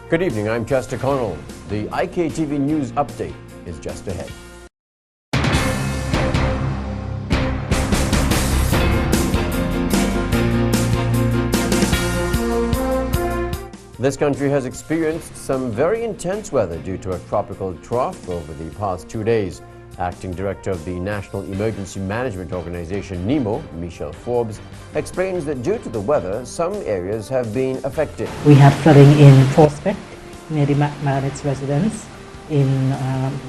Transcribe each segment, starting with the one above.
Good evening, I'm Chester Connell. The IKTV News Update is just ahead. This country has experienced some very intense weather due to a tropical trough over the past 2 days. Acting Director of the National Emergency Management Organization, NEMO, Michelle Forbes, explains that due to the weather, some areas have been affected. We have flooding in Prospect, near the McMahon's residence, in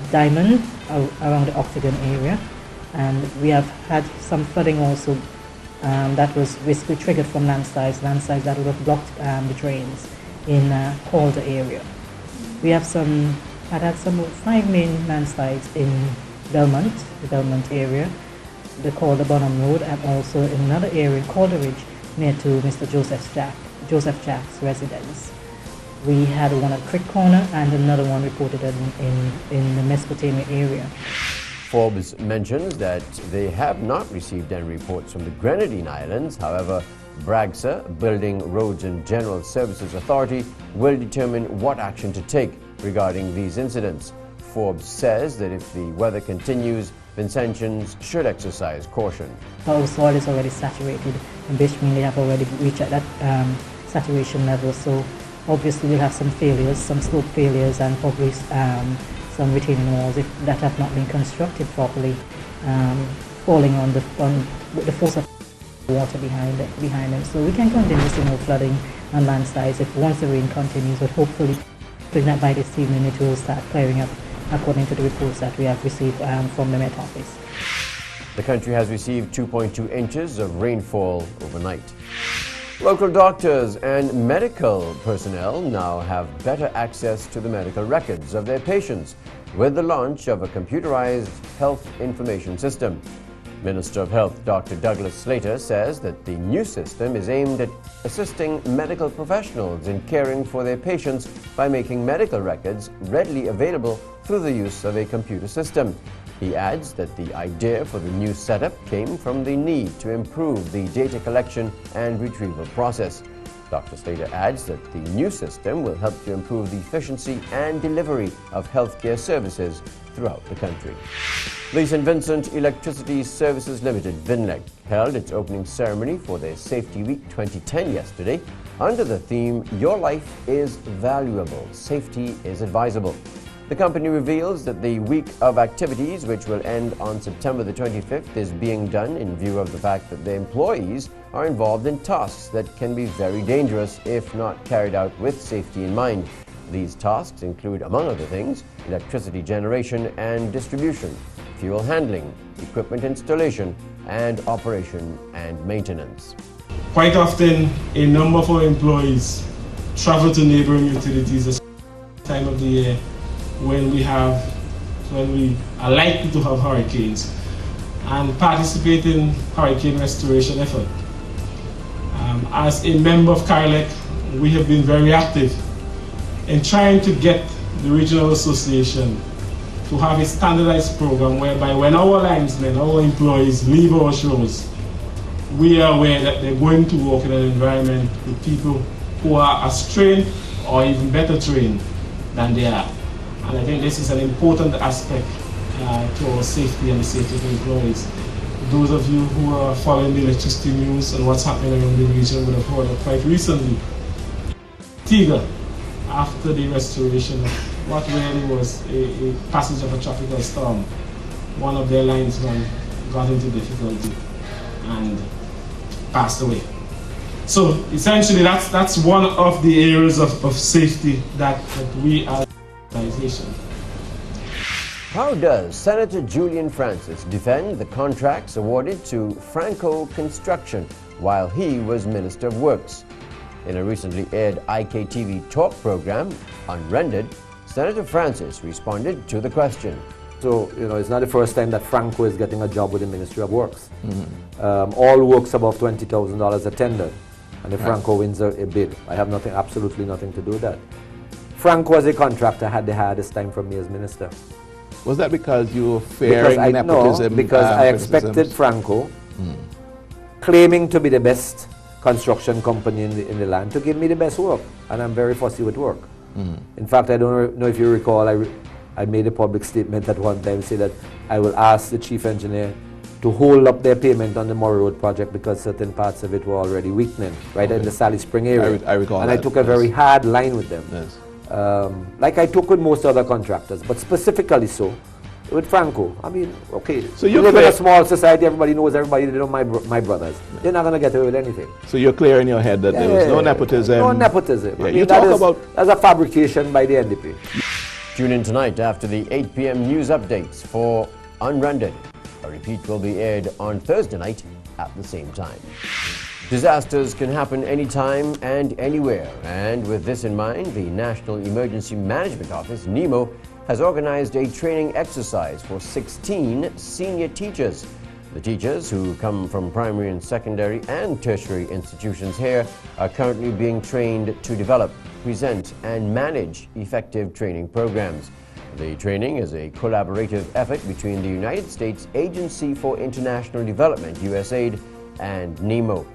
Diamond, around the Octagon area. And we have had some flooding also that was basically triggered from landslides that would have blocked the drains in Calder area. We have had some 5 main landslides in Belmont, the Belmont area, the Calder Bonham Road, and also in another area in Calderidge near to Mr. Joseph Jack's residence. We had one at Creek Corner and another one reported in the Mesopotamia area. Forbes mentions that they have not received any reports from the Grenadine Islands. However, BRAGSA, Building, Roads and General Services Authority, will determine what action to take regarding these incidents. Forbes says that if the weather continues, Vincentians should exercise caution. Our soil is already saturated, and bitumen they have already reached at that saturation level, so obviously we'll have some failures, some slope failures, and probably some retaining walls if that have not been constructed properly, falling with the force of water behind them. So we can continue to see more flooding and landslides if once the rain continues, but hopefully that by this evening it will start clearing up according to the reports that we have received from the Met Office. The country has received 2.2 inches of rainfall overnight. Local doctors and medical personnel now have better access to the medical records of their patients with the launch of a computerized health information system. Minister of Health Dr. Douglas Slater says that the new system is aimed at assisting medical professionals in caring for their patients by making medical records readily available through the use of a computer system. He adds that the idea for the new setup came from the need to improve the data collection and retrieval process. Dr. Slater adds that the new system will help to improve the efficiency and delivery of healthcare services throughout the country. The St. Vincent Electricity Services Limited, VINLEC, held its opening ceremony for their Safety Week 2010 yesterday under the theme, Your Life is Valuable, Safety is Advisable. The company reveals that the week of activities, which will end on September the 25th, is being done in view of the fact that their employees are involved in tasks that can be very dangerous if not carried out with safety in mind. These tasks include, among other things, electricity generation and distribution, fuel handling, equipment installation, and operation and maintenance. Quite often, a number of our employees travel to neighboring utilities this time of the year when we are likely to have hurricanes and participate in hurricane restoration effort. As a member of CARELEC, we have been very active in trying to get the regional association to have a standardized program whereby when our linesmen, our employees leave our shows, we are aware that they're going to work in an environment with people who are as trained or even better trained than they are. And I think this is an important aspect to our safety and the safety of employees. Those of you who are following the electricity news and what's happening around the region would have heard that quite recently, Tiga, after the restoration of what really was a passage of a tropical storm, one of their linesmen got into difficulty and passed away. So essentially that's one of the areas of safety that we are. How does Senator Julian Francis defend the contracts awarded to Franco Construction while he was Minister of Works? In a recently aired IKTV talk program, Unrendered, Senator Francis responded to the question. So, it's not the first time that Franco is getting a job with the Ministry of Works. All works above $20,000 are tendered, and if Franco wins a bid, I have absolutely nothing to do with that. Franco as a contractor had the hardest time from me as minister. Was that because you were fearing nepotism? No, because I expected Franco, claiming to be the best construction company in the land, to give me the best work. And I'm very fussy with work. In fact, I don't know if you recall, I made a public statement at one time saying that I will ask the chief engineer to hold up their payment on the Morrow Road project because certain parts of it were already weakening, right in the Sally Spring area. I recall and that. I took a very hard line with them. Yes. Like I took with most other contractors, but specifically so with Franco. I mean, okay, so you live in a small society, everybody knows everybody, they know my brothers. They're not going to get away with anything. So you're clear in your head that there was no nepotism? No nepotism. Yeah, I mean, you talk about... That's a fabrication by the NDP. Tune in tonight after the 8 p.m. news updates for Unrendered. A repeat will be aired on Thursday night at the same time. Disasters can happen anytime and anywhere, and with this in mind, the National Emergency Management Office, NEMO, has organized a training exercise for 16 senior teachers. The teachers, who come from primary and secondary and tertiary institutions here, are currently being trained to develop, present, and manage effective training programs. The training is a collaborative effort between the United States Agency for International Development, USAID, and NEMO.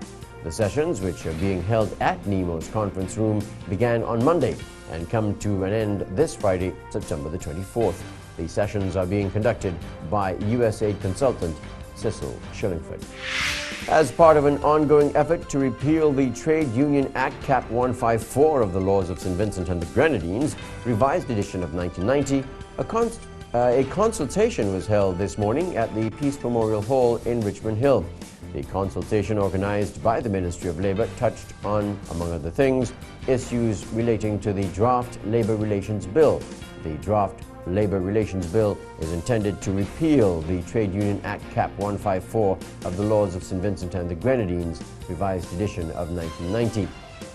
The sessions, which are being held at NEMO's conference room, began on Monday and come to an end this Friday, September the 24th. The sessions are being conducted by USAID consultant Cecil Shillingford. As part of an ongoing effort to repeal the Trade Union Act Cap 154 of the laws of St. Vincent and the Grenadines, revised edition of 1990, a consultation was held this morning at the Peace Memorial Hall in Richmond Hill. The consultation, organized by the Ministry of Labour, touched on, among other things, issues relating to the Draft Labour Relations Bill. The Draft Labour Relations Bill is intended to repeal the Trade Union Act Cap 154 of the laws of St. Vincent and the Grenadines, revised edition of 1990.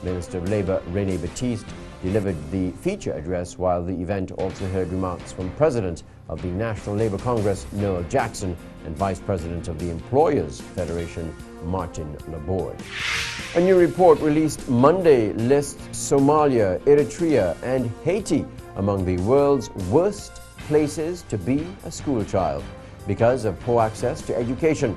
Minister of Labour René Batiste delivered the feature address, while the event also heard remarks from President of the National Labour Congress, Noel Jackson, and Vice President of the Employers Federation, Martin Laborde. A new report released Monday lists Somalia, Eritrea, and Haiti among the world's worst places to be a school child because of poor access to education.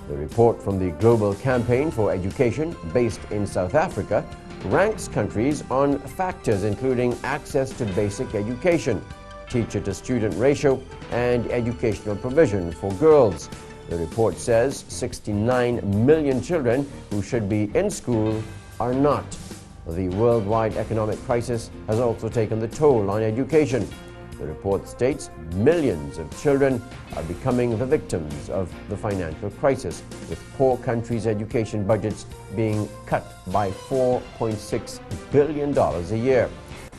The report from the Global Campaign for Education, based in South Africa, ranks countries on factors including access to basic education, teacher-to-student ratio, and educational provision for girls. The report says 69 million children who should be in school are not. The worldwide economic crisis has also taken the toll on education. The report states millions of children are becoming the victims of the financial crisis, with poor countries' education budgets being cut by $4.6 billion a year.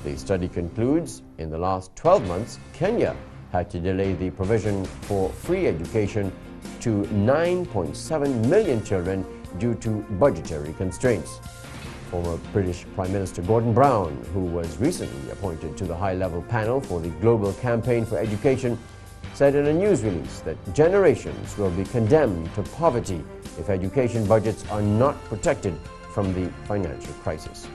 The study concludes, in the last 12 months, Kenya had to delay the provision for free education to 9.7 million children due to budgetary constraints. Former British Prime Minister Gordon Brown, who was recently appointed to the high-level panel for the Global Campaign for Education, said in a news release that generations will be condemned to poverty if education budgets are not protected from the financial crisis.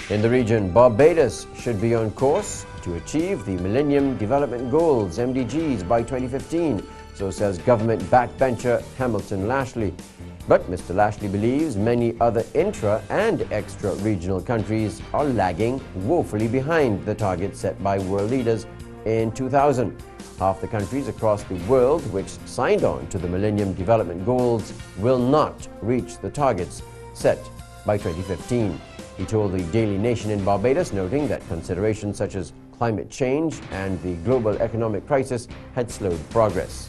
In the region, Barbados should be on course to achieve the Millennium Development Goals, MDGs, by 2015, so says government backbencher Hamilton Lashley. But Mr. Lashley believes many other intra- and extra-regional countries are lagging woefully behind the target set by world leaders in 2000. Half the countries across the world which signed on to the Millennium Development Goals will not reach the targets set by 2015. He told the Daily Nation in Barbados, noting that considerations such as climate change and the global economic crisis had slowed progress.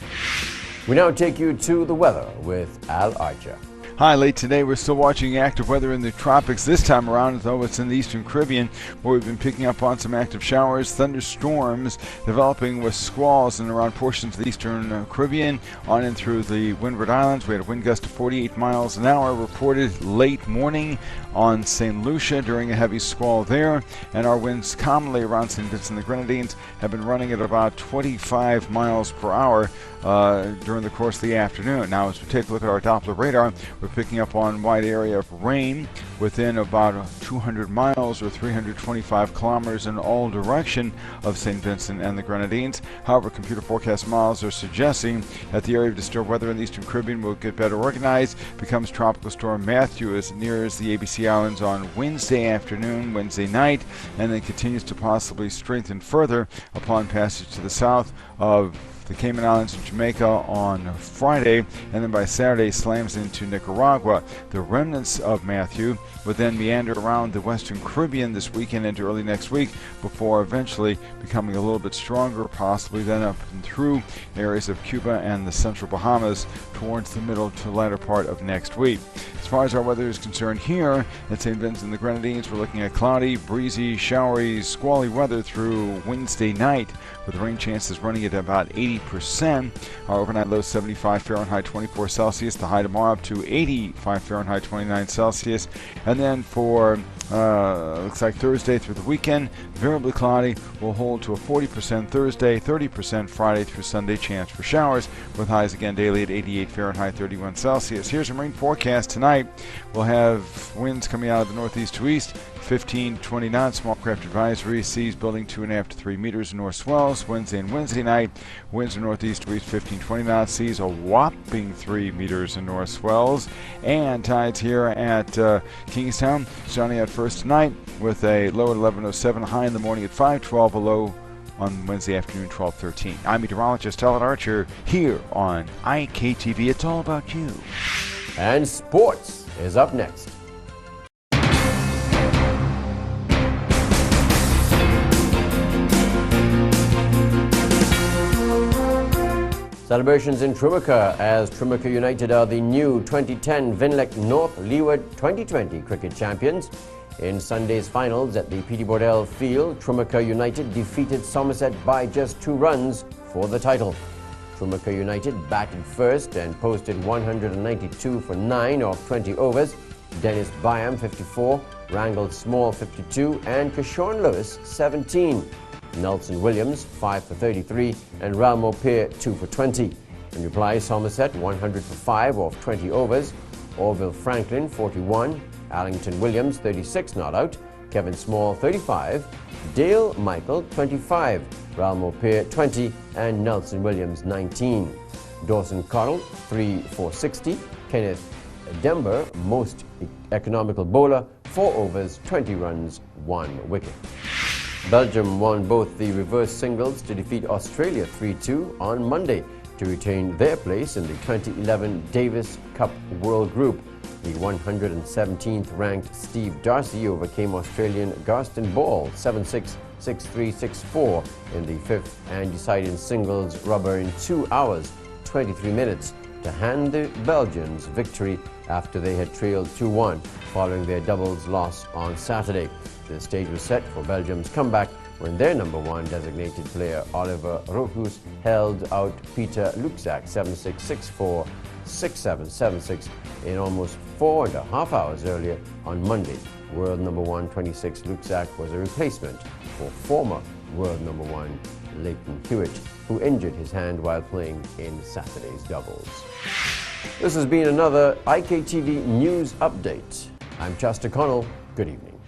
We now take you to the weather with Al Archer. Hi, late today we're still watching active weather in the tropics. This time around, though, it's in the eastern Caribbean where we've been picking up on some active showers, thunderstorms developing with squalls in around portions of the eastern Caribbean on and through the Windward Islands. We had a wind gust of 48 miles an hour reported late morning on St. Lucia during a heavy squall there, and our winds commonly around St. Vincent and the Grenadines have been running at about 25 miles per hour during the course of the afternoon. Now, as we take a look at our Doppler radar, we're picking up on wide area of rain within about 200 miles or 325 kilometers in all direction of St. Vincent and the Grenadines. However, computer forecast models are suggesting that the area of disturbed weather in the Eastern Caribbean will get better organized, becomes Tropical Storm Matthew as it nears the ABC Islands on Wednesday afternoon, Wednesday night, and then continues to possibly strengthen further upon passage to the south of the Cayman Islands and Jamaica on Friday, and then by Saturday slams into Nicaragua. The remnants of Matthew would then meander around the Western Caribbean this weekend into early next week before eventually becoming a little bit stronger, possibly then up and through areas of Cuba and the central Bahamas towards the middle to latter part of next week. As far as our weather is concerned here at St. Vincent and the Grenadines, we're looking at cloudy, breezy, showery, squally weather through Wednesday night, with rain chances running at about 80%. Our overnight low 75 Fahrenheit, 24 Celsius. The high tomorrow up to 85 Fahrenheit, 29 Celsius. And then for looks like Thursday through the weekend, variably cloudy, will hold to a 40% Thursday, 30% Friday through Sunday, chance for showers, with highs again daily at 88 Fahrenheit, 31 Celsius. Here's a rain forecast tonight. We'll have winds coming out of the northeast to east, 15 to 20 knots, small craft advisory, seas building 2.5 to 3 meters, north swells. Wednesday and Wednesday night, winds are northeast to east, 15 to 20 knots, seas a whopping 3 meters in north swells. And tides here at Kingstown starting at first tonight with a low at 11:07, a high in the morning at 5:12, a low on Wednesday afternoon 12:13. I'm meteorologist Alan Archer here on IKTV. It's all about you. And sports is up next. Celebrations in Trumaca as Trumaca United are the new 2010 Vinlec North Leeward 2020 cricket champions. In Sunday's finals at the Petey Bordell Field, Trumaca United defeated Somerset by just 2 runs for the title. Trumaca United batted first and posted 192 for 9 off 20 overs. Dennis Byam 54, Rangel Small 52 and Kishorn Lewis 17. Nelson Williams 5 for 33 and Ralmo Peer 2 for 20. In reply, Somerset 100 for 5 off 20 overs. Orville Franklin 41, Allington Williams 36 not out, Kevin Small 35, Dale Michael 25, Ralmo Peer 20 and Nelson Williams 19. Dawson Connell 3 for 60, Kenneth Dember most economical bowler 4 overs 20 runs 1 wicket. Belgium won both the reverse singles to defeat Australia 3-2 on Monday to retain their place in the 2011 Davis Cup World Group. The 117th ranked Steve Darcy overcame Australian Garston Ball 7-6, 6-3, 6-4 in the 5th and deciding singles rubber in 2 hours, 23 minutes to hand the Belgians victory after they had trailed 2-1 following their doubles loss on Saturday. The stage was set for Belgium's comeback when their number 1 designated player Oliver Rochus held out Peter Luczak 7-6, 6-4, 6-7, 7-6 in almost 4.5 hours earlier on Monday. World number 1 26 Luczak was a replacement for former world number 1 Leighton Hewitt, who injured his hand while playing in Saturday's doubles. This has been another IKTV News Update. I'm Chester Connell. Good evening.